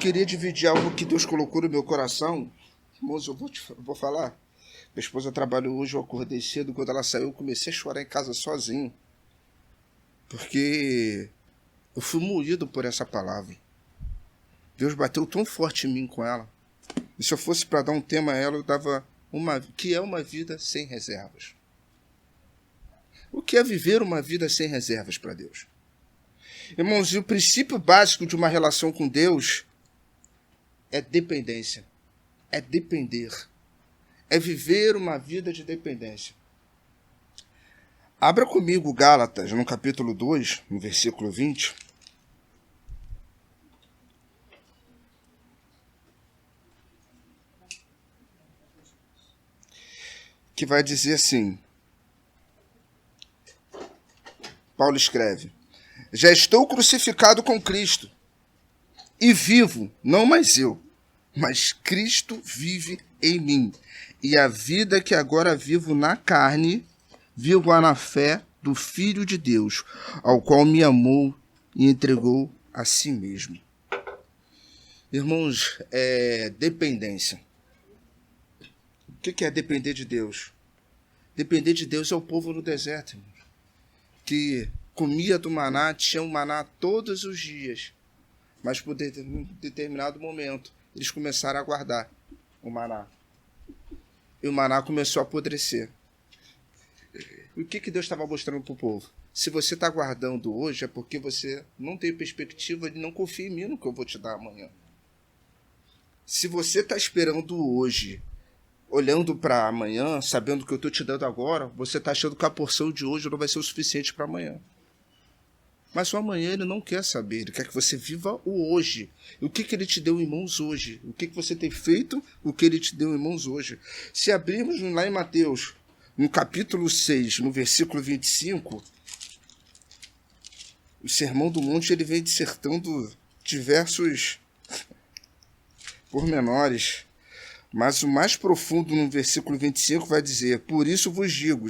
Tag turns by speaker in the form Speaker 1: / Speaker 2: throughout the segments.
Speaker 1: queria dividir algo que Deus colocou no meu coração. Irmãos, eu vou falar. Minha esposa trabalhou hoje, eu acordei cedo. Quando ela saiu, eu comecei a chorar em casa sozinho. Porque eu fui moído por essa palavra. Deus bateu tão forte em mim com ela. E se eu fosse para dar um tema a ela, eu dava que é uma vida sem reservas. O que é viver uma vida sem reservas para Deus? Irmãos, e o princípio básico de uma relação com Deus é dependência. É depender. É viver uma vida de dependência. Abra comigo Gálatas, no capítulo 2, no versículo 20. Que vai dizer assim. Paulo escreve: já estou crucificado com Cristo, e vivo, não mais eu, mas Cristo vive em mim. E a vida que agora vivo na carne, vivo na fé do Filho de Deus, ao qual me amou e entregou a si mesmo. Irmãos, dependência. O que é depender de Deus? Depender de Deus é o povo no deserto, irmãos, que comia do maná, tinha o maná todos os dias, mas por determinado momento eles começaram a guardar o maná. E o maná começou a apodrecer. E o que Deus estava mostrando para o povo? Se você está guardando hoje, é porque você não tem perspectiva e não confia em mim no que eu vou te dar amanhã. Se você está esperando hoje, olhando para amanhã, sabendo o que eu estou te dando agora, você está achando que a porção de hoje não vai ser o suficiente para amanhã. Mas o amanhã ele não quer saber, ele quer que você viva o hoje. E o que ele te deu em mãos hoje? O que você tem feito, o que ele te deu em mãos hoje? Se abrirmos lá em Mateus, no capítulo 6, no versículo 25, o Sermão do Monte ele vem dissertando diversos pormenores. Mas o mais profundo no versículo 25 vai dizer: por isso vos digo,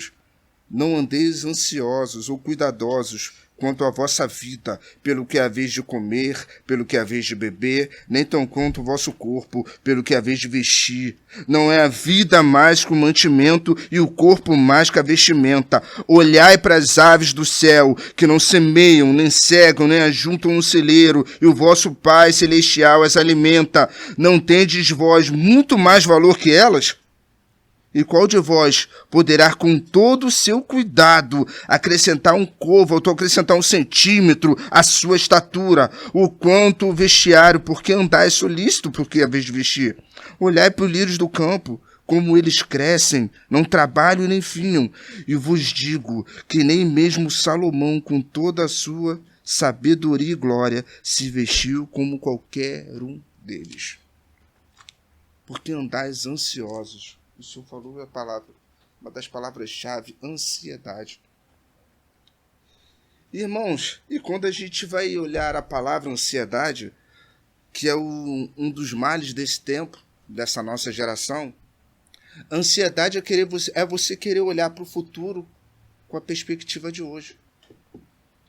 Speaker 1: não andeis ansiosos ou cuidadosos quanto à vossa vida, pelo que haveis de comer, pelo que haveis de beber, nem tão quanto o vosso corpo, pelo que haveis de vestir. Não é a vida mais que o mantimento e o corpo mais que a vestimenta. Olhai para as aves do céu, que não semeiam, nem cegam, nem ajuntam no celeiro, e o vosso Pai Celestial as alimenta. Não tendes vós muito mais valor que elas? E qual de vós poderá, com todo o seu cuidado, acrescentar um côvado, ou acrescentar 1 centímetro à sua estatura? O quanto o vestiário, porque andais solícito, porque a vez de vestir? Olhai para os lírios do campo, como eles crescem, não trabalham nem finham. E vos digo que nem mesmo Salomão, com toda a sua sabedoria e glória, se vestiu como qualquer um deles. Porque andais ansiosos. O Senhor falou a palavra, uma das palavras-chave, ansiedade. Irmãos, e quando a gente vai olhar a palavra ansiedade, que é um dos males desse tempo, dessa nossa geração, ansiedade é você querer olhar para o futuro com a perspectiva de hoje,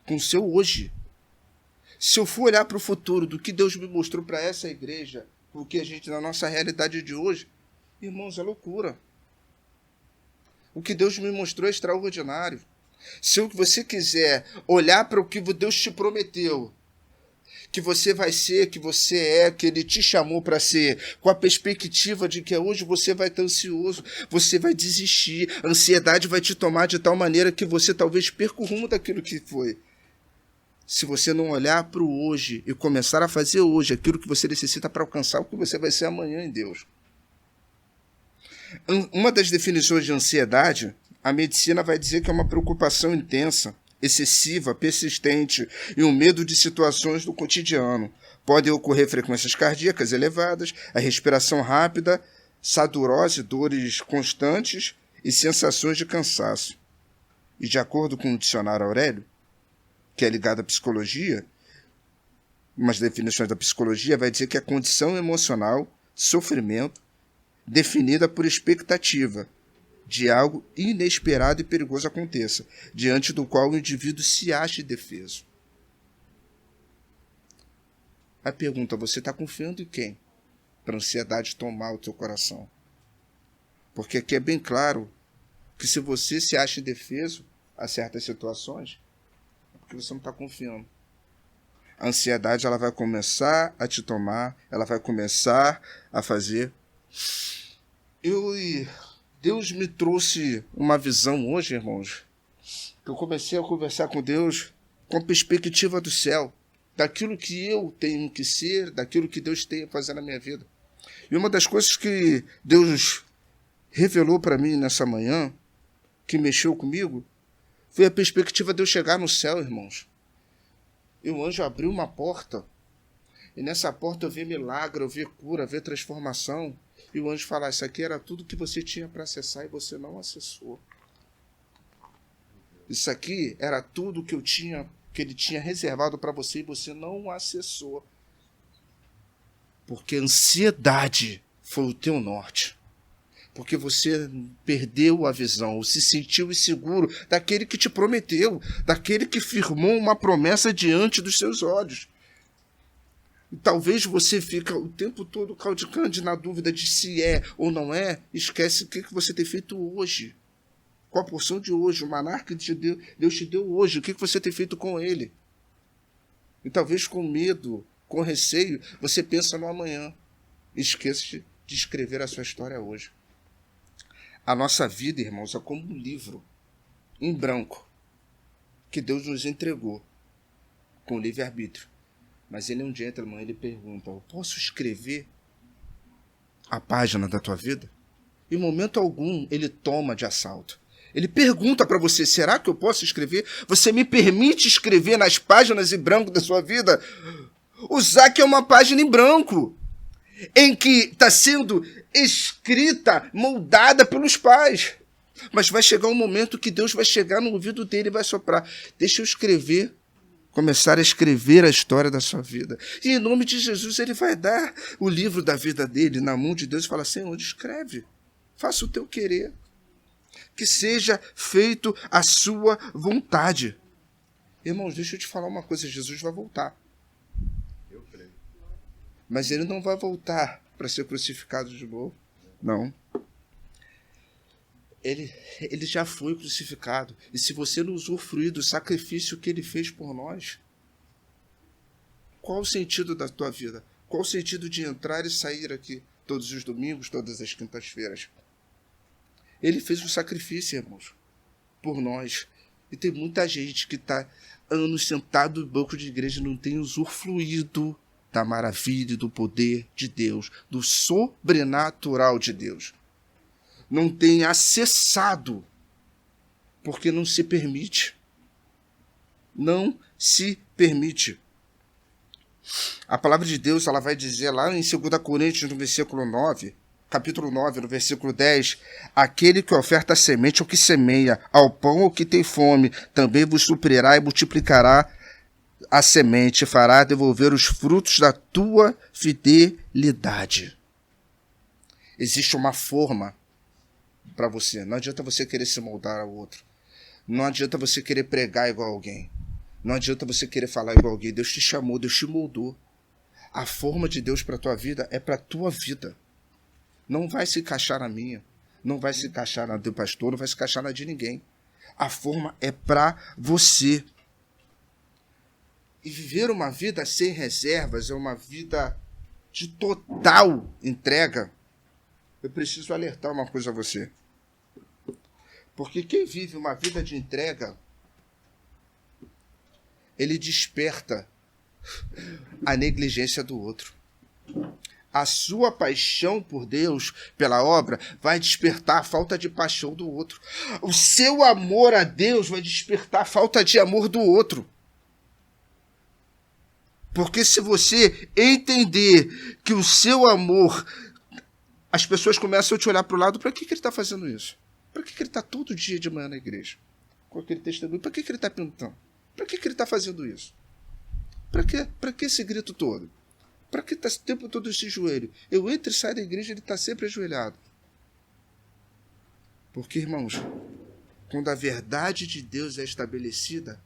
Speaker 1: com o seu hoje. Se eu for olhar para o futuro do que Deus me mostrou para essa igreja, o que a gente, na nossa realidade de hoje, irmãos, é loucura. O que Deus me mostrou é extraordinário. Se você quiser olhar para o que Deus te prometeu, que você vai ser, que você é, que Ele te chamou para ser, com a perspectiva de que hoje você vai estar ansioso, você vai desistir, a ansiedade vai te tomar de tal maneira que você talvez perca o rumo daquilo que foi. Se você não olhar para o hoje e começar a fazer hoje aquilo que você necessita para alcançar o que você vai ser amanhã em Deus. Uma das definições de ansiedade, a medicina vai dizer que é uma preocupação intensa, excessiva, persistente e um medo de situações do cotidiano. Podem ocorrer frequências cardíacas elevadas, a respiração rápida, sudorese, dores constantes e sensações de cansaço. E de acordo com o dicionário Aurélio, que é ligado à psicologia, umas definições da psicologia vai dizer que a condição emocional, sofrimento, definida por expectativa de algo inesperado e perigoso aconteça, diante do qual o indivíduo se acha indefeso. A pergunta, você está confiando em quem? Para a ansiedade tomar o teu coração. Porque aqui é bem claro que se você se acha indefeso a certas situações, é porque você não está confiando. A ansiedade ela vai começar a te tomar, ela vai começar a fazer. Deus me trouxe uma visão hoje, irmãos, que eu comecei a conversar com Deus com a perspectiva do céu, daquilo que eu tenho que ser, daquilo que Deus tem a fazer na minha vida. E uma das coisas que Deus revelou para mim nessa manhã, que mexeu comigo, foi a perspectiva de eu chegar no céu, irmãos. E o anjo abriu uma porta, e nessa porta eu vi milagre, eu vi cura, eu vi transformação. E o anjo fala, isso aqui era tudo que você tinha para acessar e você não acessou. Isso aqui era tudo que ele tinha reservado para você e você não acessou. Porque a ansiedade foi o teu norte. Porque você perdeu a visão, se sentiu inseguro daquele que te prometeu, daquele que firmou uma promessa diante dos seus olhos. E talvez você fica o tempo todo caudicando na dúvida de se é ou não é, esquece o que você tem feito hoje. Qual a porção de hoje, o maná que Deus te deu hoje, o que você tem feito com ele? E talvez com medo, com receio, você pensa no amanhã. Esqueça de escrever a sua história hoje. A nossa vida, irmãos, é como um livro em branco que Deus nos entregou com livre-arbítrio. Mas ele é um gentleman, ele pergunta, eu posso escrever a página da tua vida? Em momento algum, ele toma de assalto. Ele pergunta para você, será que eu posso escrever? Você me permite escrever nas páginas em branco da sua vida? O Zac é uma página em branco, em que está sendo escrita, moldada pelos pais. Mas vai chegar um momento que Deus vai chegar no ouvido dele e vai soprar. Deixa eu escrever. Começar a escrever a história da sua vida. E em nome de Jesus, ele vai dar o livro da vida dele na mão de Deus e fala, Senhor, escreve. Faça o teu querer. Que seja feito a sua vontade. Irmãos, deixa eu te falar uma coisa. Jesus vai voltar.
Speaker 2: Eu creio.
Speaker 1: Mas ele não vai voltar para ser crucificado de novo. Não. Ele já foi crucificado. E se você não usufruir do sacrifício que ele fez por nós, qual o sentido da tua vida? Qual o sentido de entrar e sair aqui todos os domingos, todas as quintas-feiras? Ele fez um sacrifício, irmãos, por nós. E tem muita gente que está anos sentado no banco de igreja e não tem usufruído da maravilha e do poder de Deus, do sobrenatural de Deus. Não tem acessado, porque não se permite. Não se permite. A palavra de Deus ela vai dizer lá em 2 Coríntios, no versículo 9, capítulo 9, no versículo 10, aquele que oferta a semente ao que semeia, ao pão ao que tem fome, também vos suprirá e multiplicará a semente, fará devolver os frutos da tua fidelidade. Existe uma forma para você. Não adianta você querer se moldar ao outro. Não adianta você querer pregar igual alguém. Não adianta você querer falar igual alguém. Deus te chamou, Deus te moldou. A forma de Deus para a tua vida é para a tua vida. Não vai se encaixar na minha. Não vai se encaixar na do pastor, não vai se encaixar na de ninguém. A forma é para você. E viver uma vida sem reservas é uma vida de total entrega. Eu preciso alertar uma coisa a você. Porque quem vive uma vida de entrega, ele desperta a negligência do outro. A sua paixão por Deus, pela obra, vai despertar a falta de paixão do outro. O seu amor a Deus vai despertar a falta de amor do outro. Porque se você entender que o seu amor, as pessoas começam a te olhar para o lado, para que ele está fazendo isso? Para que ele está todo dia de manhã na igreja? Com aquele testemunho, para que ele está pintando? Para que ele está fazendo isso? Para que esse grito todo? Para que está o tempo todo esse joelho? Eu entro e saio da igreja e ele está sempre ajoelhado. Porque, irmãos, quando a verdade de Deus é estabelecida,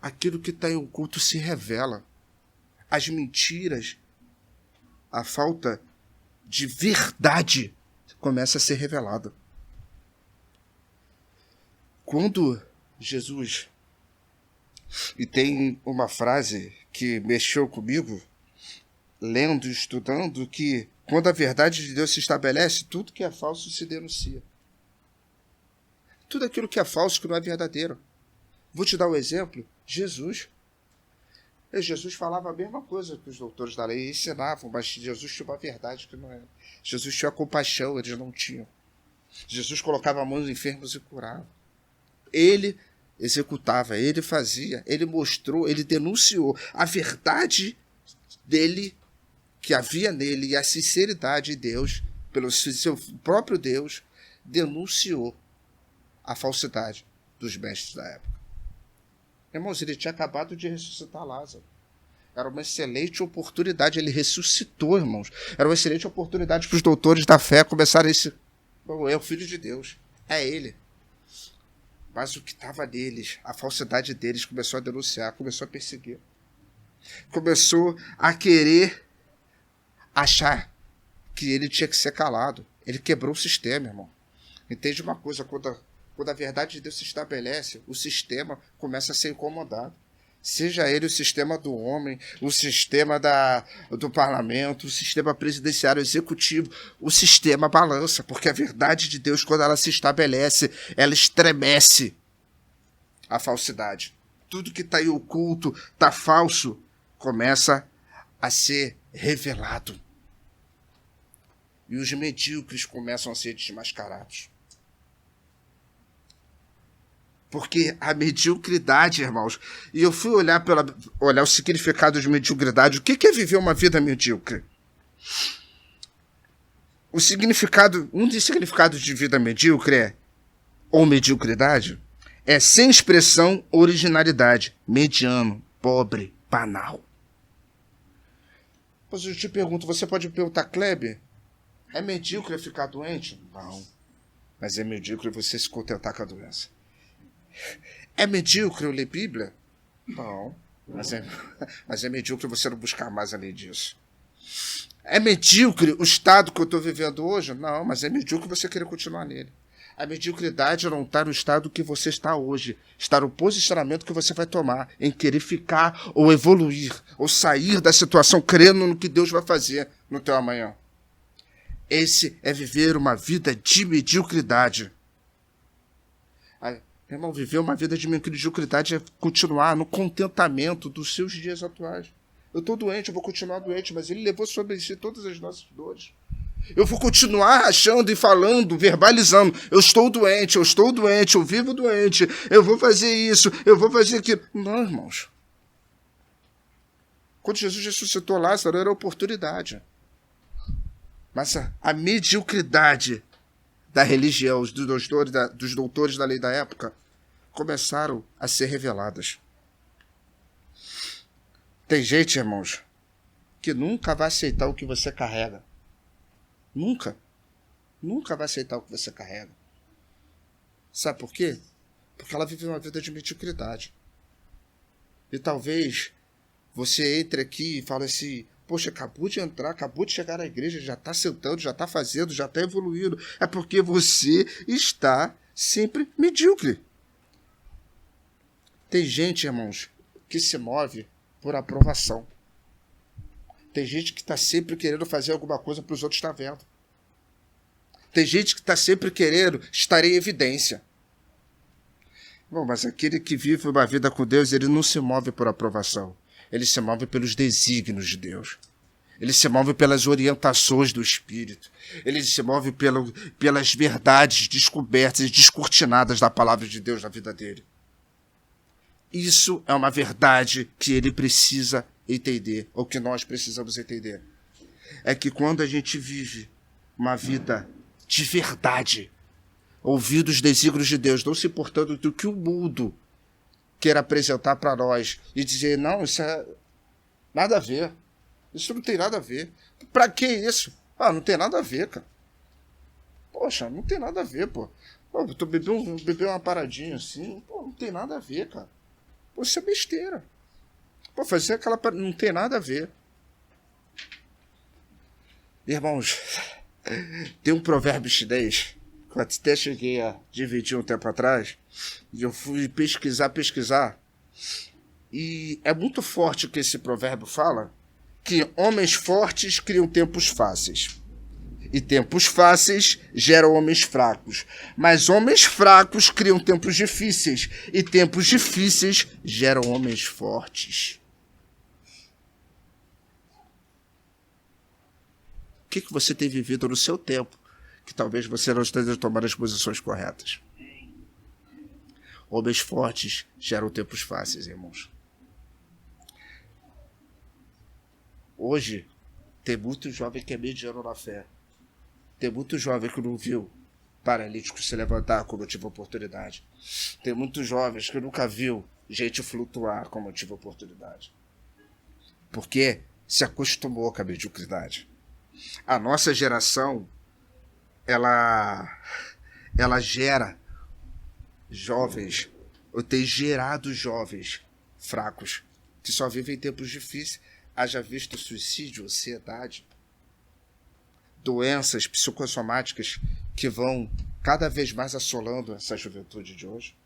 Speaker 1: aquilo que está em oculto se revela. As mentiras a falta de verdade começa a ser revelada. Quando Jesus, e tem uma frase que mexeu comigo, lendo e estudando, que quando a verdade de Deus se estabelece, tudo que é falso se denuncia. Tudo aquilo que é falso, que não é verdadeiro. Vou te dar um exemplo. Jesus falava a mesma coisa que os doutores da lei ensinavam, mas Jesus tinha uma verdade que não era. Jesus tinha compaixão, eles não tinham. Jesus colocava a mão nos enfermos e curava. Ele executava, ele fazia, ele mostrou, ele denunciou a verdade dele, que havia nele, e a sinceridade de Deus, pelo seu próprio Deus, denunciou a falsidade dos mestres da época. Irmãos, ele tinha acabado de ressuscitar Lázaro. Era uma excelente oportunidade. Ele ressuscitou, irmãos. Era uma excelente oportunidade para os doutores da fé começarem esse... É o Filho de Deus. É ele. Mas o que estava neles, a falsidade deles, começou a denunciar, começou a perseguir. Começou a querer achar que ele tinha que ser calado. Ele quebrou o sistema, irmão. Entende uma coisa? Quando a verdade de Deus se estabelece, o sistema começa a ser incomodado. Seja ele o sistema do homem, o sistema do parlamento, o sistema presidenciário executivo, o sistema balança, porque a verdade de Deus, quando ela se estabelece, ela estremece a falsidade. Tudo que está aí oculto, está falso, começa a ser revelado. E os medíocres começam a ser desmascarados. Porque a mediocridade, irmãos, e eu fui olhar o significado de mediocridade. O que é viver uma vida medíocre? Um dos significados de vida medíocre ou mediocridade, é sem expressão, originalidade, mediano, pobre, banal. Mas eu te pergunto, você pode me perguntar, Kleber, é medíocre ficar doente? Não. Mas é medíocre você se contentar com a doença. É medíocre eu ler Bíblia? Não. Mas é medíocre você não buscar mais além disso. É medíocre o estado que eu estou vivendo hoje? Não, mas é medíocre você querer continuar nele. A mediocridade é não estar no estado que você está hoje. Estar no posicionamento que você vai tomar em querer ficar ou evoluir, ou sair da situação crendo no que Deus vai fazer no teu amanhã. Esse é viver uma vida de mediocridade. Irmão, viver uma vida de mediocridade é continuar no contentamento dos seus dias atuais. Eu estou doente, eu vou continuar doente, mas ele levou sobre si todas as nossas dores. Eu vou continuar achando e falando, verbalizando. Eu estou doente, eu vivo doente, eu vou fazer isso, eu vou fazer aquilo. Não, irmãos. Quando Jesus ressuscitou Lázaro, era oportunidade. Mas a mediocridade da religião, dos doutores da lei da época, começaram a ser reveladas. Tem gente, irmãos, que nunca vai aceitar o que você carrega. Nunca. Nunca vai aceitar o que você carrega. Sabe por quê? Porque ela vive uma vida de mediocridade. E talvez você entre aqui e fale assim, poxa, acabou de entrar, acabou de chegar na igreja, já está sentando, já está fazendo, já está evoluindo. É porque você está sempre medíocre. Tem gente, irmãos, que se move por aprovação. Tem gente que está sempre querendo fazer alguma coisa para os outros estar vendo. Tem gente que está sempre querendo estar em evidência. Bom, mas aquele que vive uma vida com Deus, ele não se move por aprovação. Ele se move pelos desígnios de Deus. Ele se move pelas orientações do Espírito. Ele se move pelas verdades descobertas e descortinadas da palavra de Deus na vida dele. Isso é uma verdade que ele precisa entender, ou que nós precisamos entender. É que quando a gente vive uma vida de verdade, ouvindo os desígnios de Deus, não se importando do que o mundo quer apresentar para nós e dizer, não, isso é nada a ver. Isso não tem nada a ver. Pra que isso? Ah, não tem nada a ver, cara. Poxa, não tem nada a ver, pô. Pô, tu bebeu uma paradinha assim, pô, não tem nada a ver, cara. Pô, isso é besteira. Pô, fazer aquela... Não tem nada a ver. Irmãos, tem um provérbio chinês que eu até cheguei a dividir um tempo atrás, e eu fui pesquisar, e é muito forte o que esse provérbio fala, que homens fortes criam tempos fáceis. E tempos fáceis geram homens fracos. Mas homens fracos criam tempos difíceis. E tempos difíceis geram homens fortes. O que você tem vivido no seu tempo que talvez você não esteja tomando as posições corretas? Homens fortes geram tempos fáceis, irmãos. Hoje, tem muito jovem que é mediano na fé. Tem muito jovem que não viu paralítico se levantar como eu tive oportunidade. Tem muitos jovens que nunca viu gente flutuar como eu tive oportunidade. Porque se acostumou com a mediocridade. A nossa geração, ela gera jovens, ou tem gerado jovens fracos, que só vivem em tempos difíceis. Haja visto suicídio, ansiedade, doenças psicossomáticas que vão cada vez mais assolando essa juventude de hoje.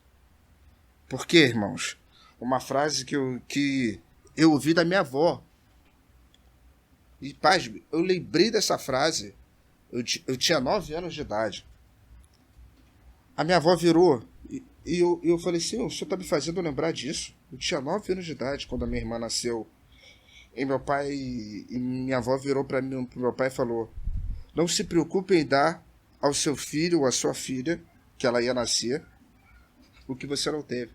Speaker 1: Por quê, irmãos? Uma frase que eu ouvi da minha avó. E, paz, eu lembrei dessa frase. Eu tinha 9 anos de idade. A minha avó virou e eu falei assim, o senhor está me fazendo lembrar disso. Eu tinha 9 anos de idade quando a minha irmã nasceu. E meu pai e minha avó virou para mim, pro meu pai e falou: não se preocupe em dar ao seu filho ou à sua filha, que ela ia nascer, o que você não teve.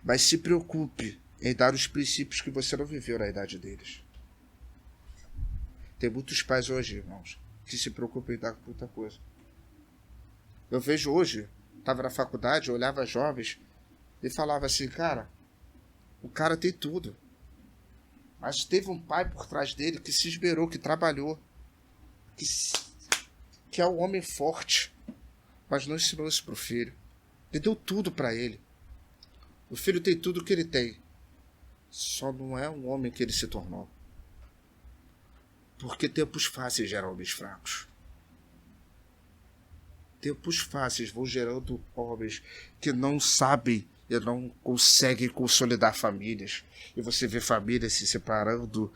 Speaker 1: Mas se preocupe em dar os princípios que você não viveu na idade deles. Tem muitos pais hoje, irmãos, que se preocupam em dar muita coisa. Eu vejo hoje, estava na faculdade, eu olhava jovens e falava assim, cara, o cara tem tudo. Mas teve um pai por trás dele que se esmerou, que trabalhou, que é um homem forte, mas não ensinou isso para o filho. Ele deu tudo para ele. O filho tem tudo que ele tem, só não é um homem que ele se tornou. Porque tempos fáceis geram homens fracos. Tempos fáceis vão gerando homens que não sabem e não conseguem consolidar famílias. E você vê famílias se separando,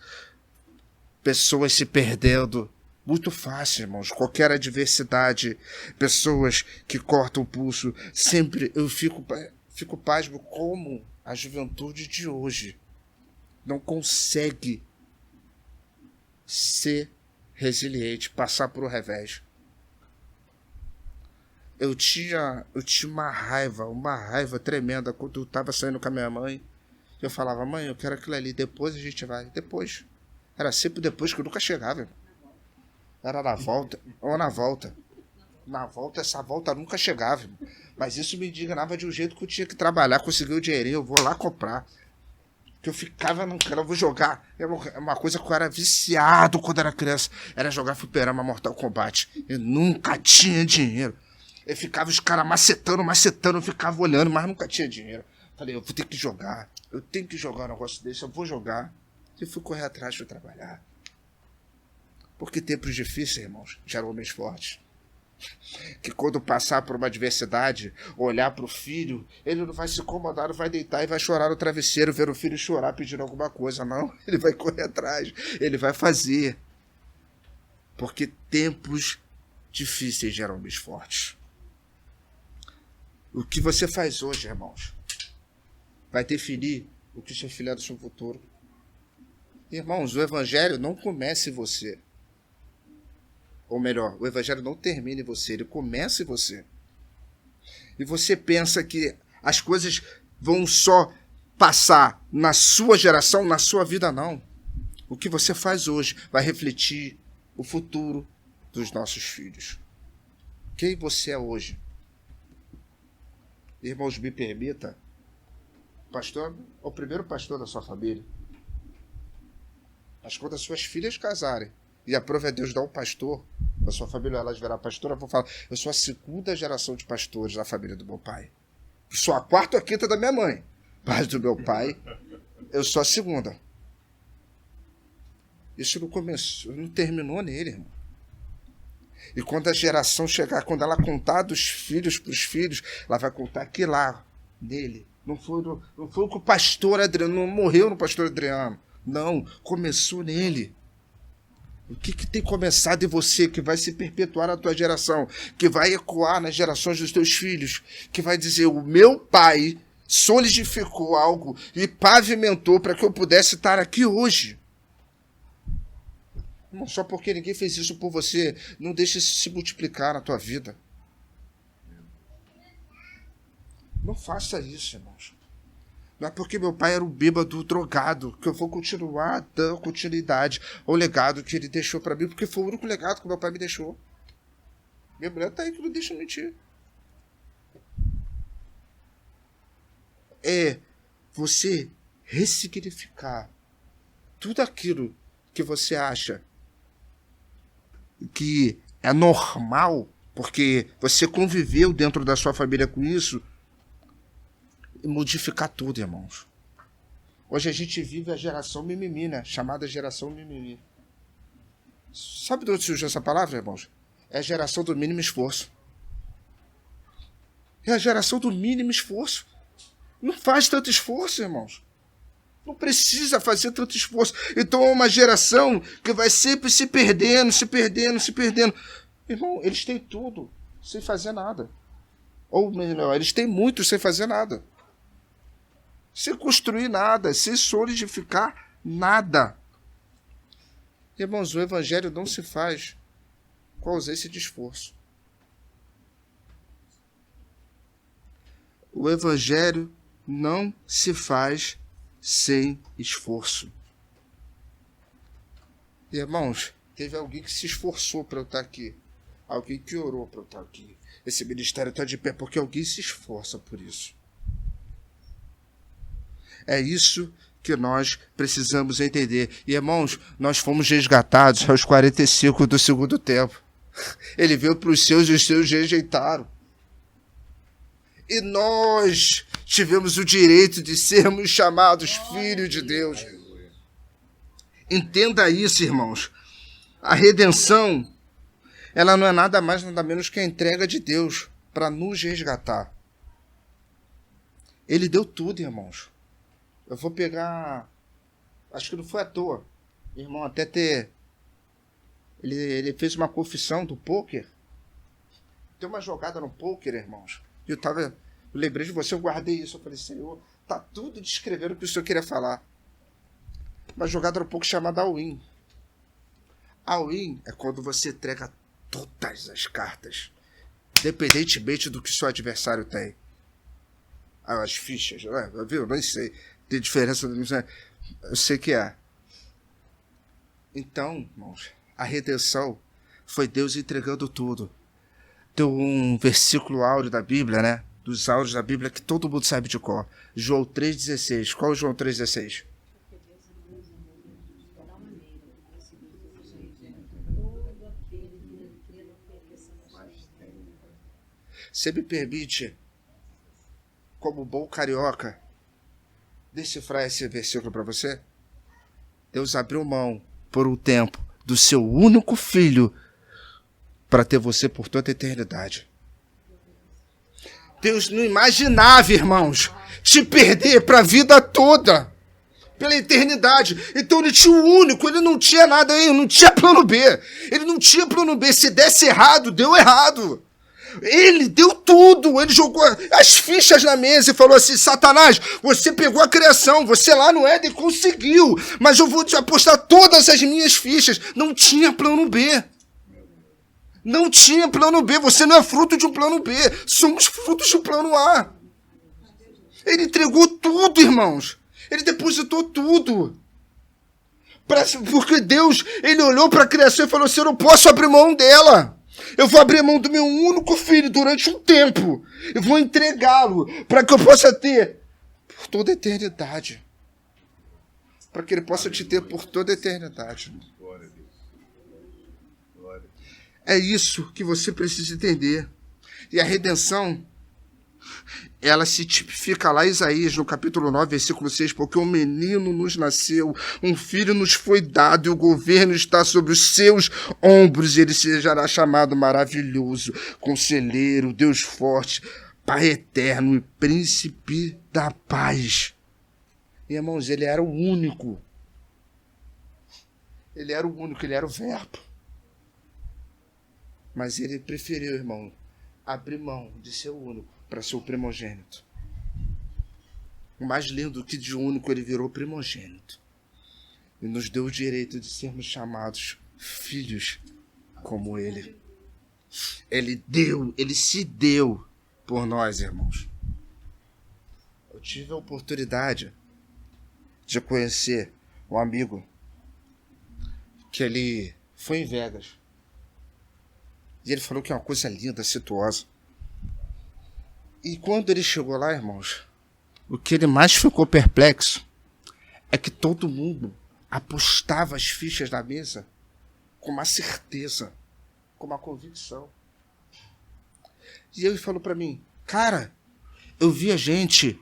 Speaker 1: pessoas se perdendo. Muito fácil, irmãos. Qualquer adversidade, pessoas que cortam o pulso. Sempre eu fico pasmo como a juventude de hoje não consegue ser resiliente, passar por um revés. Eu tinha uma raiva tremenda quando eu estava saindo com a minha mãe. Eu falava, mãe, eu quero aquilo ali, depois a gente vai. Depois. Era sempre depois, que eu nunca chegava, irmão. Era na volta ou na volta. Na volta, essa volta nunca chegava, irmão. Mas isso me indignava de um jeito que eu tinha que trabalhar, conseguir o dinheirinho, eu vou lá comprar. Que eu ficava naquela, eu vou jogar. É uma coisa que eu era viciado quando era criança. Era jogar fliperama Mortal Kombat. Eu nunca tinha dinheiro. Eu ficava os caras macetando, eu ficava olhando, mas nunca tinha dinheiro. Falei, eu vou ter que jogar. Eu tenho que jogar um negócio desse, eu vou jogar. E fui correr atrás, fui trabalhar. Porque tempos difíceis, irmãos, geram homens fortes. Que quando passar por uma adversidade, olhar para o filho, ele não vai se incomodar, não vai deitar e vai chorar no travesseiro, ver o filho chorar pedindo alguma coisa. Não, ele vai correr atrás, ele vai fazer. Porque tempos difíceis geram homens fortes. O que você faz hoje, irmãos, vai definir o que seus filhos são no futuro. Irmãos, o evangelho não começa em você. Ou melhor, o evangelho não termina em você, ele começa em você. E você pensa que as coisas vão só passar na sua geração, na sua vida, não. O que você faz hoje vai refletir o futuro dos nossos filhos. Quem você é hoje? Irmãos, me permita, pastor é o primeiro pastor da sua família. Mas quando as suas filhas casarem, e aprove a Deus dar um pastor para sua família, elas verão pastora, eu vou falar, eu sou a 2ª geração de pastores da família do meu pai. Eu sou a 4ª ou a 5ª da minha mãe. Mas do meu pai, eu sou a 2ª. Isso não começou, não terminou nele, irmão. E quando a geração chegar, quando ela contar dos filhos para os filhos, ela vai contar que lá, nele. Não foi que o pastor Adriano, não morreu no pastor Adriano. Não, começou nele. O que tem começado em você, que vai se perpetuar na tua geração, que vai ecoar nas gerações dos teus filhos, que vai dizer, o meu pai solidificou algo e pavimentou para que eu pudesse estar aqui hoje. Não só porque ninguém fez isso por você, não deixe isso se multiplicar na tua vida. Não faça isso, irmãos. Não é porque meu pai era um bêbado drogado que eu vou continuar dando continuidade ao legado que ele deixou para mim, porque foi o único legado que meu pai me deixou. Minha mulher tá aí que não deixa mentir. É você ressignificar tudo aquilo que você acha que é normal, porque você conviveu dentro da sua família com isso, e modificar tudo, irmãos. Hoje a gente vive a geração mimimi, né? Chamada geração mimimi. Sabe de onde surgiu essa palavra, irmãos? É a geração do mínimo esforço. É a geração do mínimo esforço. Não faz tanto esforço, irmãos. Não precisa fazer tanto esforço. Então é uma geração que vai sempre se perdendo, se perdendo, se perdendo. Irmão, eles têm tudo sem fazer nada. Ou melhor, eles têm muito sem fazer nada. Sem construir nada, sem solidificar nada. Irmãos, o evangelho não se faz com ausência de esforço. O evangelho não se faz sem esforço. Irmãos, teve alguém que se esforçou para eu estar aqui. Alguém que orou para eu estar aqui. Esse ministério está de pé porque alguém se esforça por isso. É isso que nós precisamos entender. E, irmãos, nós fomos resgatados aos 45 do segundo tempo. Ele veio para os seus e os seus rejeitaram. E nós tivemos o direito de sermos chamados filhos de Deus. Entenda isso, irmãos. A redenção, ela não é nada mais, nada menos que a entrega de Deus para nos resgatar. Ele deu tudo, irmãos. Eu vou pegar... Acho que não foi à toa. Irmão, até ter... Ele fez uma confissão do pôquer. Tem uma jogada no pôquer, irmãos. Eu lembrei de você, eu guardei isso. Eu falei, Senhor, tá tudo descrevendo o que o Senhor queria falar. Uma jogada no pôquer chamada all-in. All-in é quando você entrega todas as cartas, independentemente do que seu adversário tem. As fichas, viu? Não sei. Tem diferença, eu sei que é. Então, irmãos, a redenção foi Deus entregando tudo. Tem um versículo áureo da Bíblia, né? Dos áureos da Bíblia que todo mundo sabe de cor. João 3,16. Qual é o João 3,16? Você me permite, como bom carioca, decifrar esse versículo para você? Deus abriu mão por um tempo do seu único filho para ter você por toda a eternidade. Deus não imaginava, irmãos, te perder para a vida toda, pela eternidade. Então ele tinha o único, ele não tinha nada aí, não tinha plano B. Ele não tinha plano B. Se desse errado, deu errado. Ele deu tudo, ele jogou as fichas na mesa e falou assim, Satanás, você pegou a criação, você lá no Éden conseguiu, mas eu vou te apostar todas as minhas fichas. Não tinha plano B. Não tinha plano B, você não é fruto de um plano B, somos frutos de um plano A. Ele entregou tudo, irmãos. Ele depositou tudo. Porque Deus, ele olhou para a criação e falou assim, eu não posso abrir mão dela. Eu vou abrir mão do meu único filho durante um tempo. Eu vou entregá-lo para que eu possa ter por toda a eternidade. Para que ele possa te ter por toda a eternidade. É isso que você precisa entender. E a redenção ela se tipifica lá em Isaías, no capítulo 9, versículo 6, porque um menino nos nasceu, um filho nos foi dado, e o governo está sobre os seus ombros, e ele será chamado maravilhoso, conselheiro, Deus forte, Pai eterno e príncipe da paz. E, irmãos, ele era o único. Ele era o único, ele era o verbo. Mas ele preferiu, irmão, abrir mão de ser o único para ser o primogênito. O mais lindo que de único ele virou primogênito. E nos deu o direito de sermos chamados filhos como ele. Ele se deu por nós, irmãos. Eu tive a oportunidade de conhecer um amigo que ele foi em Vegas. E ele falou que é uma coisa linda, situosa. E quando ele chegou lá, irmãos, o que ele mais ficou perplexo é que todo mundo apostava as fichas na mesa com uma certeza, com uma convicção. E ele falou para mim, cara, eu vi a gente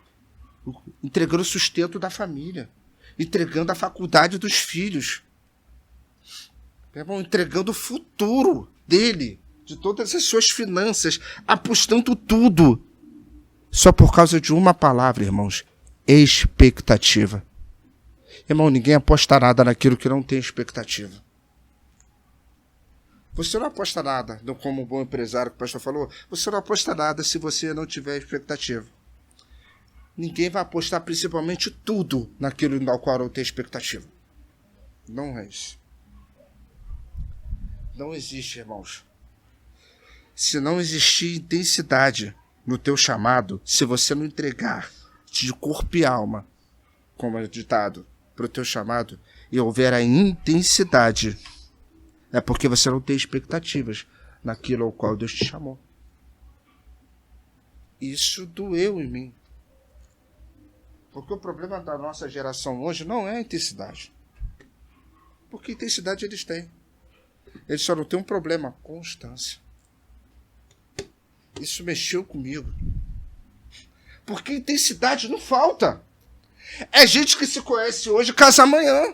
Speaker 1: entregando o sustento da família, entregando a faculdade dos filhos, entregando o futuro dele, de todas as suas finanças, apostando tudo, só por causa de uma palavra, irmãos, expectativa. Irmão, ninguém aposta nada naquilo que não tem expectativa. Você não aposta nada, como um bom empresário que o pastor falou, você não aposta nada se você não tiver expectativa. Ninguém vai apostar principalmente tudo naquilo no qual não tem expectativa. Não é isso. Não existe, irmãos. Se não existir intensidade no teu chamado, se você não entregar de corpo e alma, como é ditado, para o teu chamado, e houver a intensidade, é porque você não tem expectativas naquilo ao qual Deus te chamou. Isso doeu em mim. Porque o problema da nossa geração hoje não é a intensidade. Porque intensidade eles têm. Eles só não têm um problema, constância. Isso mexeu comigo. Porque intensidade não falta. É gente que se conhece hoje, casa amanhã.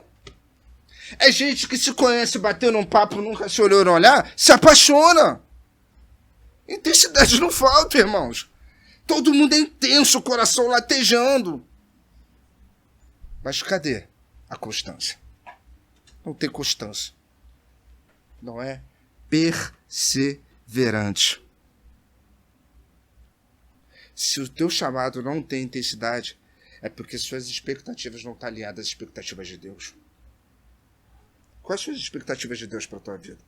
Speaker 1: É gente que se conhece, batendo um papo, nunca se olhou no olhar, se apaixona. Intensidade não falta, irmãos. Todo mundo é intenso, o coração latejando. Mas cadê a constância? Não tem constância. Não é perseverante. Se o teu chamado não tem intensidade, é porque suas expectativas não estão alinhadas às expectativas de Deus. Quais são as expectativas de Deus para a tua vida?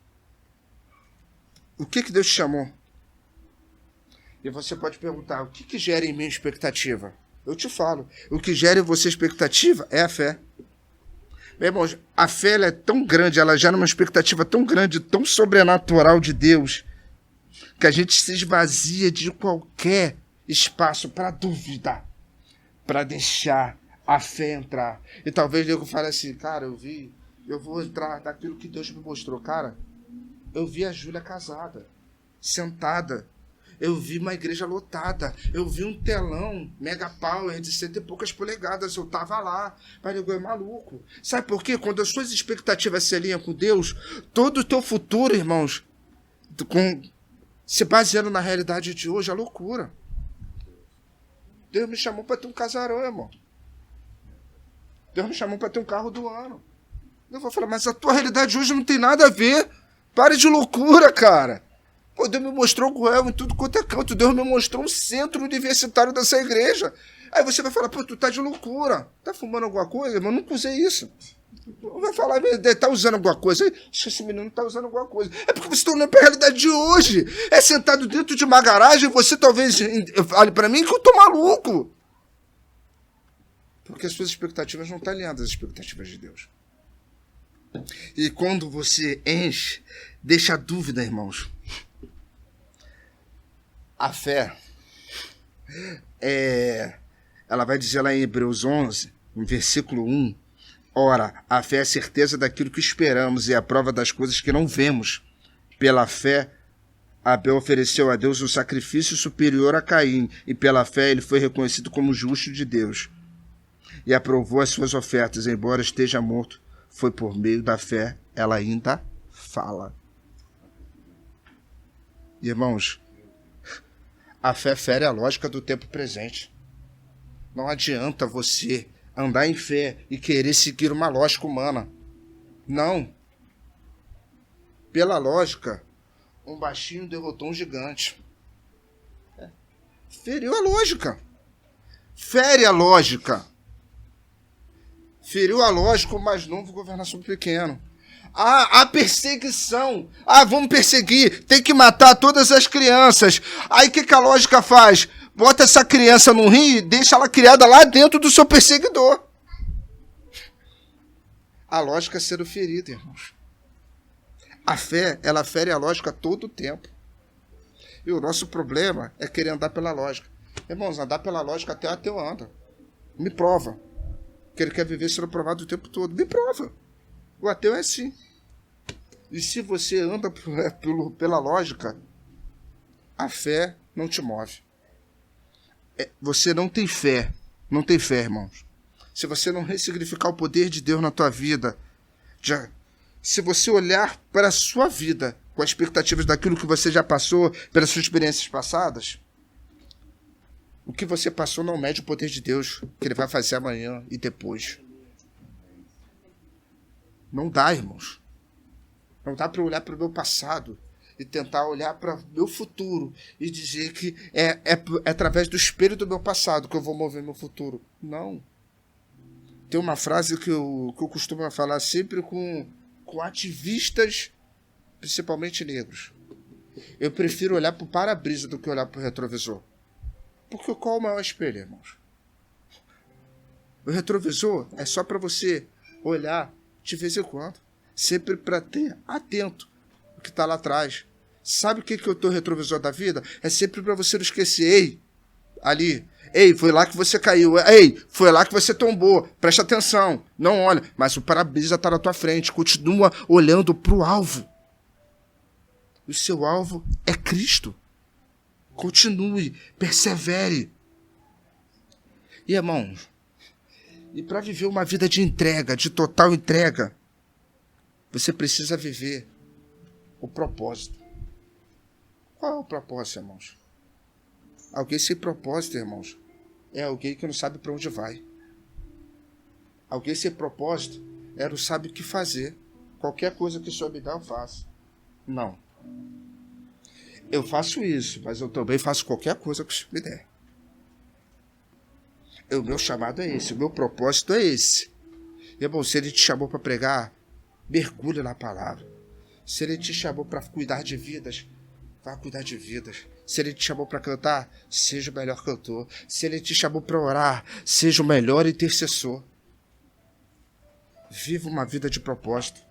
Speaker 1: O que Deus te chamou? E você pode perguntar, o que gera em mim expectativa? Eu te falo, o que gera em você expectativa é a fé. Meu irmão, a fé ela é tão grande, ela gera uma expectativa tão grande, tão sobrenatural de Deus, que a gente se esvazia de qualquer espaço para dúvida, para deixar a fé entrar. E talvez o nego fale assim, cara, eu vou entrar naquilo que Deus me mostrou. Cara, eu vi a Júlia casada, sentada. Eu vi uma igreja lotada. Eu vi um telão Mega Power de 100 e poucas polegadas. Eu tava lá. Mas nego é maluco. Sabe por quê? Quando as suas expectativas se alinham com Deus, todo o teu futuro, irmãos, se baseando na realidade de hoje, é loucura. Deus me chamou para ter um casarão, irmão. Deus me chamou para ter um carro do ano. Eu vou falar, mas a tua realidade hoje não tem nada a ver. Pare de loucura, cara. Pô, Deus me mostrou o Goel em tudo quanto é canto. Deus me mostrou um centro universitário dessa igreja. Aí você vai falar, pô, tu tá de loucura. Tá fumando alguma coisa? Mas eu nunca usei isso. Vai falar, tá usando alguma coisa? Esse menino tá usando alguma coisa. É porque você tá olhando pra realidade de hoje. É sentado dentro de uma garagem e você talvez fale pra mim que eu tô maluco. Porque as suas expectativas não estão alinhadas às expectativas de Deus. E quando você enche, deixa a dúvida, irmãos. A fé, ela vai dizer lá em Hebreus 11, no versículo 1, ora, a fé é a certeza daquilo que esperamos e a prova das coisas que não vemos. Pela fé, Abel ofereceu a Deus um sacrifício superior a Caim, e pela fé ele foi reconhecido como justo de Deus. E aprovou as suas ofertas, embora esteja morto. Foi por meio da fé, ela ainda fala. Irmãos, a fé fere a lógica do tempo presente. Não adianta você andar em fé e querer seguir uma lógica humana. Não. Pela lógica, um baixinho derrotou um gigante. Feriu a lógica. Fere a lógica. Feriu a lógica, o mais novo governar sobre o pequeno. A perseguição. Vamos perseguir. Tem que matar todas as crianças. Aí o que a lógica faz? Bota essa criança no rio e deixa ela criada lá dentro do seu perseguidor. A lógica é sendo ferida, irmãos. A fé, ela fere a lógica todo o tempo. E o nosso problema é querer andar pela lógica. Irmãos, andar pela lógica até o ateu anda. Me prova. Que ele quer viver sendo provado o tempo todo. Me prova. O ateu é assim. E se você anda pela lógica, a fé não te move. Você não tem fé. Não tem fé, irmãos. Se você não ressignificar o poder de Deus na tua vida, se você olhar para a sua vida com as expectativas daquilo que você já passou, pelas suas experiências passadas, o que você passou não mede o poder de Deus, que Ele vai fazer amanhã e depois. Não dá, irmãos. Não dá para olhar para o meu passado e tentar olhar para o meu futuro e dizer que é através do espelho do meu passado que eu vou mover meu futuro. Não. Tem uma frase que eu costumo falar sempre com ativistas, principalmente negros. Eu prefiro olhar para o para-brisa do que olhar para o retrovisor. Porque qual é o maior espelho, irmãos? O retrovisor é só para você olhar de vez em quando. Sempre para ter atento o que está lá atrás. Sabe o que é o teu retrovisor da vida? É sempre para você não esquecer. Ei, ali. Ei, foi lá que você caiu. Ei, foi lá que você tombou. Presta atenção. Não olha. Mas o para-brisa está na tua frente. Continua olhando para o alvo. O seu alvo é Cristo. Continue. Persevere. E, irmãos, e para viver uma vida de entrega, de total entrega, você precisa viver o propósito. Qual é o propósito, irmãos? Alguém sem propósito, irmãos, é alguém que não sabe para onde vai. Alguém sem propósito não sabe o que fazer. Qualquer coisa que o Senhor me dá, eu faço. Não. Eu faço isso, mas eu também faço qualquer coisa que o Senhor me der. O meu chamado é esse, o meu propósito é esse. Irmão, se Ele te chamou para pregar, mergulhe na palavra. Se Ele te chamou para cuidar de vidas, vá cuidar de vidas. Se Ele te chamou para cantar, seja o melhor cantor. Se Ele te chamou para orar, seja o melhor intercessor. Viva uma vida de propósito.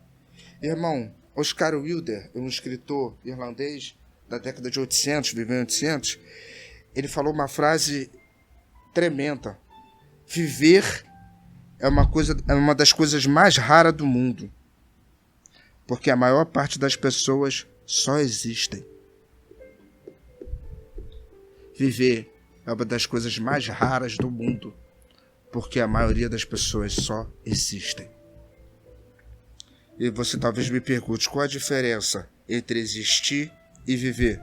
Speaker 1: Irmão, Oscar Wilde, um escritor irlandês da década de 800, viveu em 800, ele falou uma frase tremenda. Viver é uma das coisas mais raras do mundo, porque a maior parte das pessoas só existem. Viver é uma das coisas mais raras do mundo, porque a maioria das pessoas só existem. E você talvez me pergunte, qual a diferença entre existir e viver?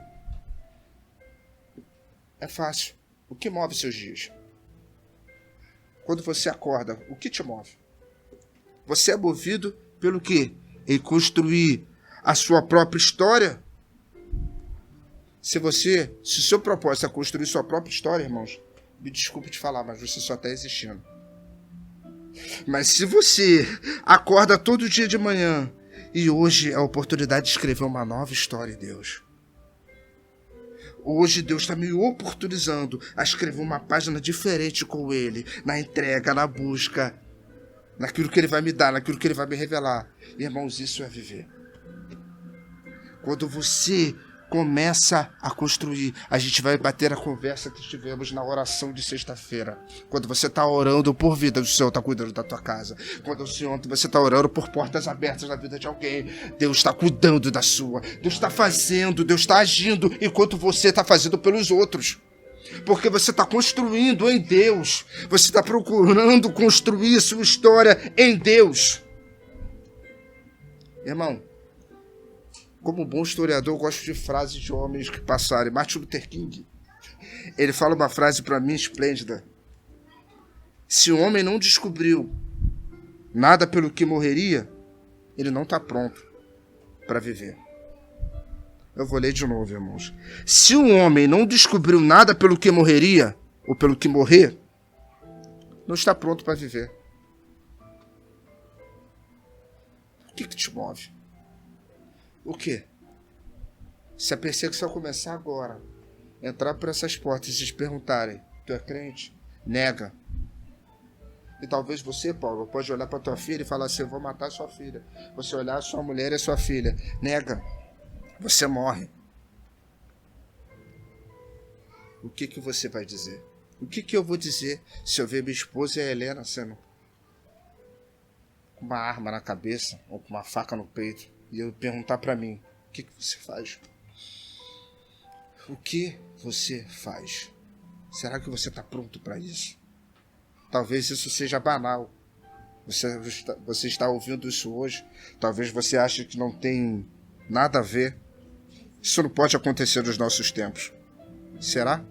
Speaker 1: É fácil. O que move seus dias? Quando você acorda, o que te move? Você é movido pelo quê? Em construir a sua própria história? Se o seu propósito é construir sua própria história, irmãos, me desculpe te falar, mas você só está existindo. Mas se você acorda todo dia de manhã e hoje é a oportunidade de escrever uma nova história em Deus. Hoje Deus está me oportunizando a escrever uma página diferente com Ele, na entrega, na busca, naquilo que Ele vai me dar, naquilo que Ele vai me revelar. Irmãos, isso é viver. Quando você Começa a construir. A gente vai bater a conversa que tivemos na oração de sexta-feira. Quando você está orando por vida, o Senhor está cuidando da tua casa. Quando você está orando por portas abertas na vida de alguém, Deus está cuidando da sua. Deus está fazendo, Deus está agindo, enquanto você está fazendo pelos outros. Porque você está construindo em Deus. Você está procurando construir sua história em Deus. Irmão, como bom historiador, eu gosto de frases de homens que passaram. Martin Luther King, ele fala uma frase para mim esplêndida. Se o homem não descobriu nada pelo que morreria, ele não está pronto para viver. Eu vou ler de novo, irmãos. Se o homem não descobriu nada pelo que morreria, ou pelo que morrer, não está pronto para viver. O que te move? O quê? Se a perseguição começar agora, entrar por essas portas e te perguntarem, tu é crente? Nega. E talvez você, Paulo, pode olhar para tua filha e falar assim, eu vou matar sua filha. Você olhar, sua mulher e sua filha. Nega. Você morre. O que você vai dizer? O que eu vou dizer se eu ver minha esposa e a Helena sendo com uma arma na cabeça ou com uma faca no peito e eu perguntar para mim, o que você faz? O que você faz? Será que você está pronto para isso? Talvez isso seja banal. Você está ouvindo isso hoje. Talvez você ache que não tem nada a ver. Isso não pode acontecer nos nossos tempos. Será?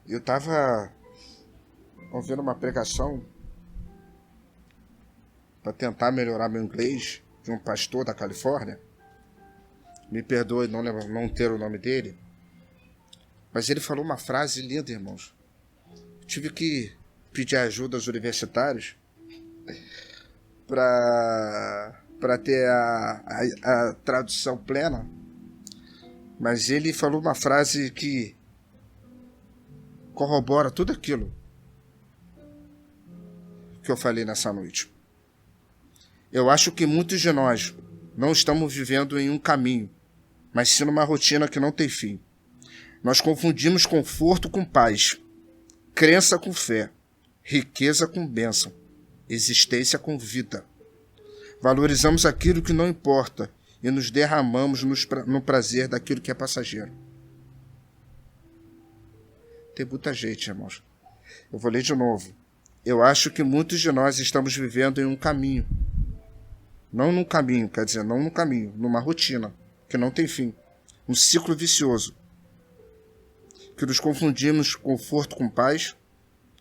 Speaker 1: Eu estava ouvindo uma pregação para tentar melhorar meu inglês de um pastor da Califórnia. Me perdoe não ter o nome dele. Mas ele falou uma frase linda, irmãos. Tive que pedir ajuda aos universitários para ter a tradução plena. Mas ele falou uma frase que corrobora tudo aquilo que eu falei nessa noite. Eu acho que muitos de nós não estamos vivendo em um caminho, mas sim numa rotina que não tem fim. Nós confundimos conforto com paz, crença com fé, riqueza com bênção, existência com vida. Valorizamos aquilo que não importa e nos derramamos no prazer daquilo que é passageiro. Tem muita gente, irmãos. Eu vou ler de novo. Eu acho que muitos de nós estamos vivendo em um caminho. Não num caminho, quer dizer, não num caminho, numa rotina que não tem fim. Um ciclo vicioso. Que nos confundimos conforto com paz,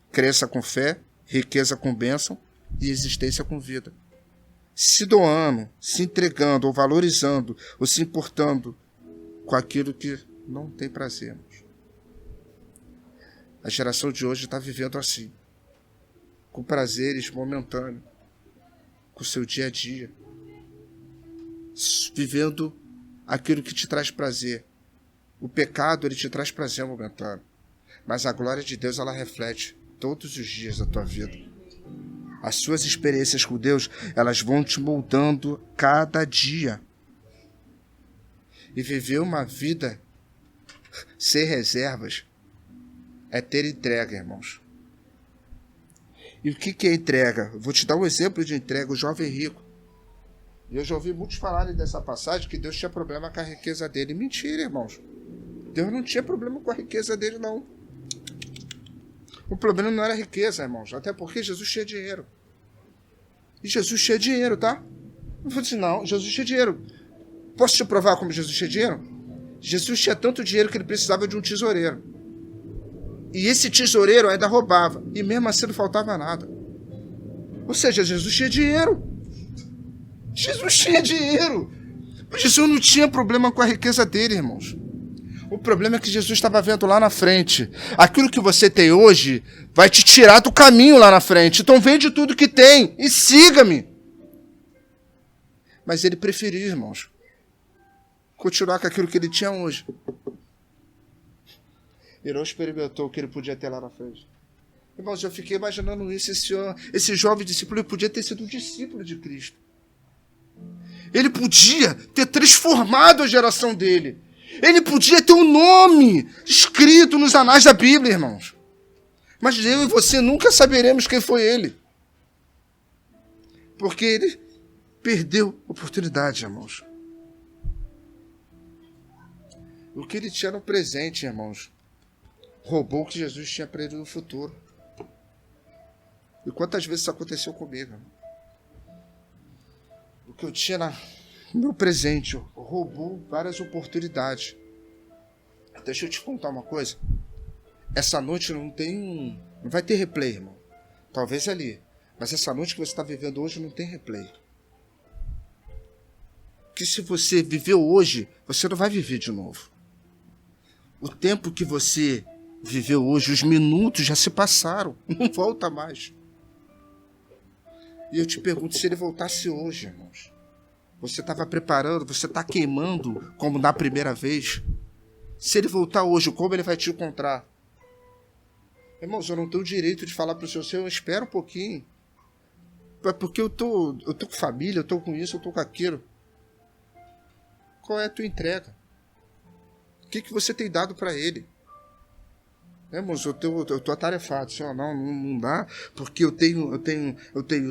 Speaker 1: crença com fé, riqueza com bênção e existência com vida. Se doando, se entregando, ou valorizando, ou se importando com aquilo que não tem prazer. A geração de hoje está vivendo assim, com prazeres momentâneos, com o seu dia a dia, vivendo aquilo que te traz prazer. O pecado, ele te traz prazer momentâneo, mas a glória de Deus, ela reflete todos os dias da tua vida. As suas experiências com Deus, elas vão te moldando cada dia. E viver uma vida sem reservas é ter entrega, irmãos. E o que é entrega? Eu vou te dar um exemplo de entrega, o jovem rico. Eu já ouvi muitos falarem dessa passagem que Deus tinha problema com a riqueza dele. Mentira, irmãos. Deus não tinha problema com a riqueza dele, não. O problema não era a riqueza, irmãos. Até porque Jesus tinha dinheiro. E Jesus tinha dinheiro, tá? Eu vou dizer, não, Jesus tinha dinheiro. Posso te provar como Jesus tinha dinheiro? Jesus tinha tanto dinheiro que ele precisava de um tesoureiro. E esse tesoureiro ainda roubava. E mesmo assim não faltava nada. Ou seja, Jesus tinha dinheiro. Jesus tinha dinheiro. Mas Jesus não tinha problema com a riqueza dele, irmãos. O problema é que Jesus estava vendo lá na frente. Aquilo que você tem hoje vai te tirar do caminho lá na frente. Então vende tudo que tem e siga-me. Mas ele preferiu, irmãos, continuar com aquilo que ele tinha hoje. Ele não experimentou o que ele podia ter lá na frente. Irmãos, eu fiquei imaginando isso. Esse jovem discípulo, ele podia ter sido um discípulo de Cristo. Ele podia ter transformado a geração dele. Ele podia ter um nome escrito nos anais da Bíblia, irmãos. Mas eu e você nunca saberemos quem foi ele. Porque ele perdeu a oportunidade, irmãos. O que ele tinha no presente, irmãos, roubou o que Jesus tinha para ele no futuro. E quantas vezes isso aconteceu comigo? O que eu tinha no meu presente roubou várias oportunidades. Deixa eu te contar uma coisa. Essa noite não vai ter replay, irmão. Talvez ali. Mas essa noite que você está vivendo hoje não tem replay. Que se você viveu hoje, você não vai viver de novo. O tempo que você viveu hoje, os minutos já se passaram. Não volta mais. E eu te pergunto, se ele voltasse hoje, irmãos, você estava preparando, você está queimando como na primeira vez. Se ele voltar hoje, como ele vai te encontrar? Irmãos, eu não tenho o direito de falar para o Senhor, espera um pouquinho. Porque eu tô com família, eu tô com isso, eu tô com aquilo. Qual é a tua entrega? O que você tem dado para ele? Irmãos, eu tô atarefado, Senhor, não dá, porque eu tenho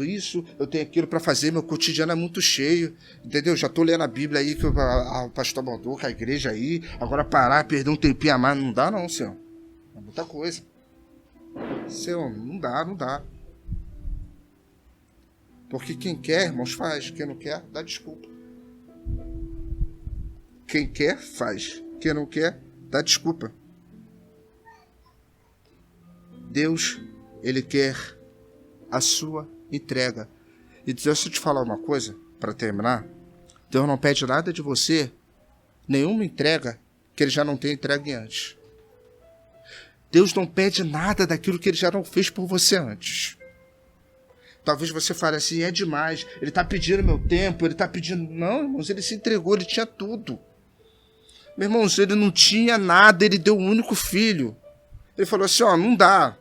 Speaker 1: isso, eu tenho aquilo para fazer, meu cotidiano é muito cheio, entendeu? Já tô lendo a Bíblia aí, que o pastor mandou, com a igreja aí, agora parar, perder um tempinho a mais, não dá não, Senhor. É muita coisa. Senhor, não dá. Porque quem quer, irmãos, faz, quem não quer, dá desculpa. Quem quer, faz, quem não quer, dá desculpa. Deus, Ele quer a sua entrega. E deixa eu te falar uma coisa, para terminar. Deus não pede nada de você, nenhuma entrega que Ele já não tenha entregue antes. Deus não pede nada daquilo que Ele já não fez por você antes. Talvez você fale assim, é demais, Ele está pedindo meu tempo, Ele está pedindo... Não, irmãos, Ele se entregou, Ele tinha tudo. Meus irmãos, Ele não tinha nada, Ele deu um único filho. Ele falou assim, não dá.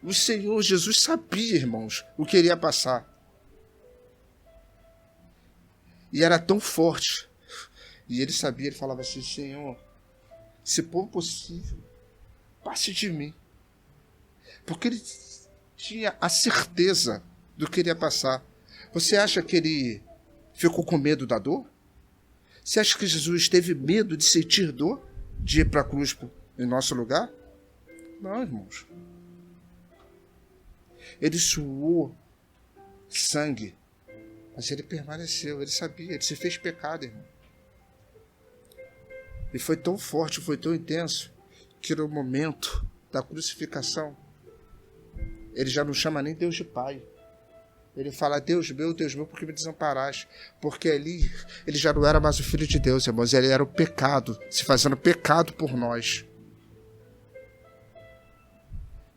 Speaker 1: O Senhor Jesus sabia, irmãos, o que iria passar. E era tão forte. E ele sabia, ele falava assim, Senhor, se for possível, passe de mim. Porque ele tinha a certeza do que iria passar. Você acha que ele ficou com medo da dor? Você acha que Jesus teve medo de sentir dor? De ir para a cruz em nosso lugar? Não, irmãos. Ele suou sangue, mas ele permaneceu, ele sabia, ele se fez pecado, irmão. E foi tão forte, foi tão intenso, que no momento da crucificação, ele já não chama nem Deus de Pai. Ele fala, Deus meu, por que me desamparaste? Porque ali, ele já não era mais o Filho de Deus, irmãos, ele era o pecado, se fazendo pecado por nós.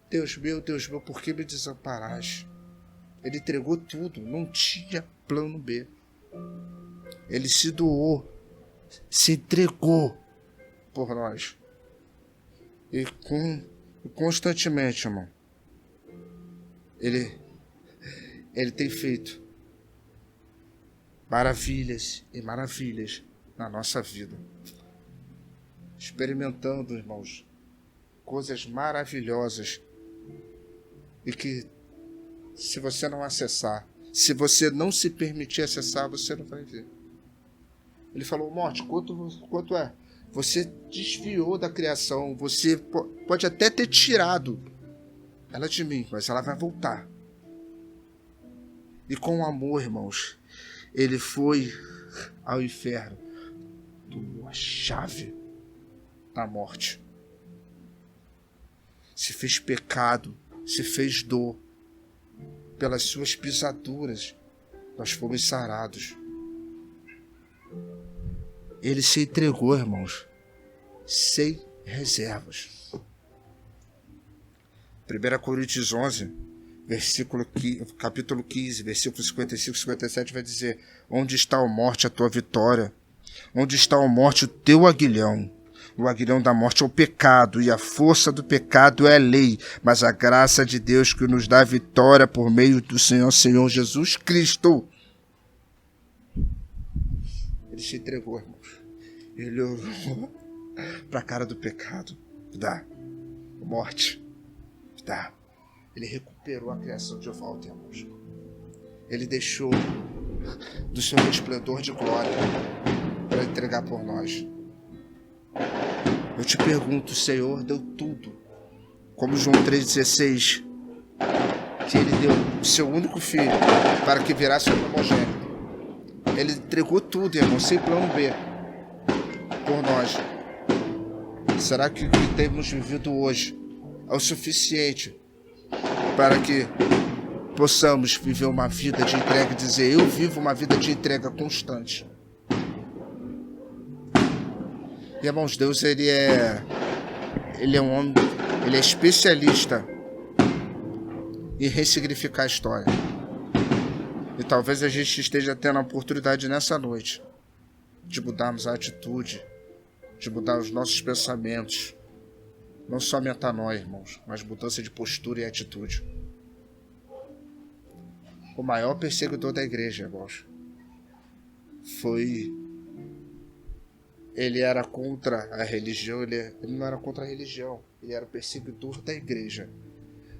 Speaker 1: Deus meu, por que me desamparaste? Ele entregou tudo, não tinha plano B. Ele se doou, se entregou por nós. E constantemente, irmão, ele tem feito maravilhas e maravilhas na nossa vida. Experimentando, irmãos, coisas maravilhosas. E que, se você não acessar, se você não se permitir acessar, você não vai ver. Ele falou, morte, quanto é? Você desviou da criação, você pode até ter tirado ela de mim, mas ela vai voltar. E com amor, irmãos, ele foi ao inferno, tomou a chave da morte. Se fez pecado, se fez dor. Pelas suas pisaduras, nós fomos sarados. Ele se entregou, irmãos, sem reservas. 1 Coríntios 11, capítulo 15, versículos 55 e 57 vai dizer, onde está a morte, a tua vitória? Onde está a morte, o teu aguilhão? O aguilhão da morte é o pecado, e a força do pecado é a lei, mas a graça de Deus que nos dá a vitória por meio do Senhor Jesus Cristo. Ele se entregou, irmãos. Ele olhou para a cara do pecado. Dá. Morte. Dá. Ele recuperou a criação de volta, irmãos. Ele deixou do seu resplendor de glória para entregar por nós. Eu te pergunto, o Senhor deu tudo. Como João 3,16, que ele deu o seu único filho para que virasse o primogênito. Ele entregou tudo, irmão, sem plano B, por nós. Será que o que temos vivido hoje é o suficiente para que possamos viver uma vida de entrega e dizer, eu vivo uma vida de entrega constante? E, irmãos, Deus, ele é um homem, ele é especialista em ressignificar a história. E talvez a gente esteja tendo a oportunidade nessa noite de mudarmos a atitude, de mudar os nossos pensamentos. Não só metanoia, irmãos, mas mudança de postura e atitude. O maior perseguidor da igreja, irmãos, ele era contra a religião, ele não era contra a religião, ele era o perseguidor da igreja.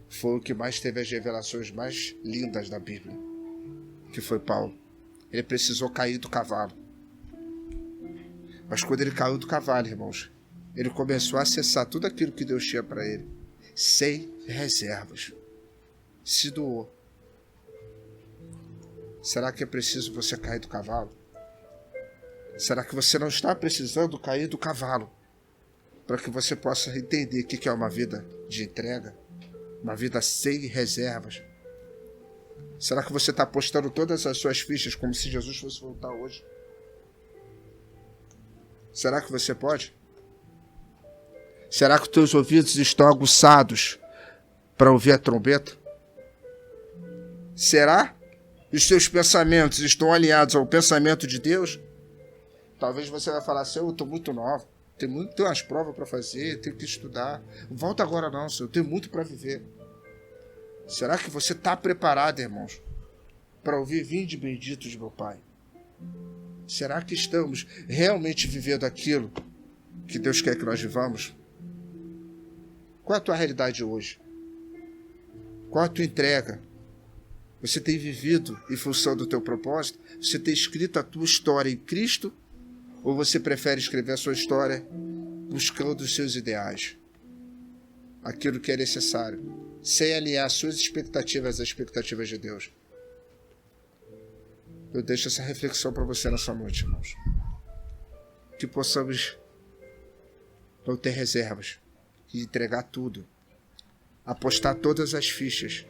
Speaker 1: Foi o que mais teve as revelações mais lindas da Bíblia, que foi Paulo. Ele precisou cair do cavalo. Mas quando ele caiu do cavalo, irmãos, ele começou a acessar tudo aquilo que Deus tinha para ele, sem reservas. Se doou. Será que é preciso você cair do cavalo? Será que você não está precisando cair do cavalo para que você possa entender o que é uma vida de entrega? Uma vida sem reservas? Será que você está apostando todas as suas fichas como se Jesus fosse voltar hoje? Será que você pode? Será que os teus ouvidos estão aguçados para ouvir a trombeta? Será que os seus pensamentos estão alinhados ao pensamento de Deus? Talvez você vai falar assim, eu estou muito nova, tenho umas provas para fazer, tenho que estudar. Volta agora não, Senhor, eu tenho muito para viver. Será que você está preparado, irmãos, para ouvir vinde bendito de meu Pai? Será que estamos realmente vivendo aquilo que Deus quer que nós vivamos? Qual é a tua realidade hoje? Qual é a tua entrega? Você tem vivido em função do teu propósito? Você tem escrito a tua história em Cristo? Ou você prefere escrever a sua história buscando os seus ideais? Aquilo que é necessário, sem alinhar suas expectativas às expectativas de Deus. Eu deixo essa reflexão para você nessa noite, irmãos. Que possamos não ter reservas e entregar tudo. Apostar todas as fichas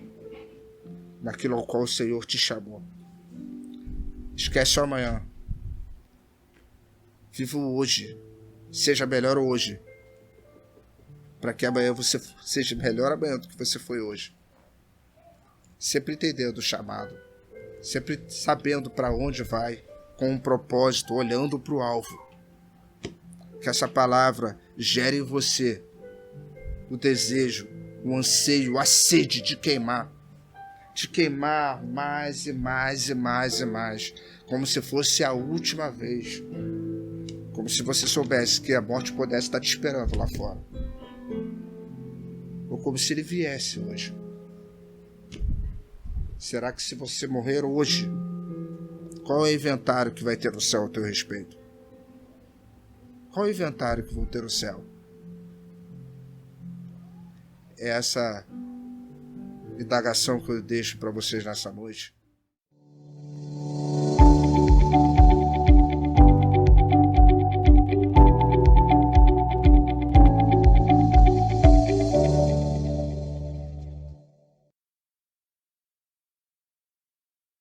Speaker 1: naquilo ao qual o Senhor te chamou. Esquece o amanhã. Viva o hoje. Seja melhor hoje. Para que amanhã você seja melhor amanhã do que você foi hoje. Sempre entendendo o chamado. Sempre sabendo para onde vai. Com um propósito, olhando para o alvo. Que essa palavra gere em você o desejo, o anseio, a sede de queimar. De queimar mais e mais e mais e mais. Como se fosse a última vez. Como se você soubesse que a morte pudesse estar te esperando lá fora. Ou como se ele viesse hoje. Será que se você morrer hoje, qual é o inventário que vai ter no céu a teu respeito? Qual é o inventário que vão ter no céu? É essa indagação que eu deixo para vocês nessa noite.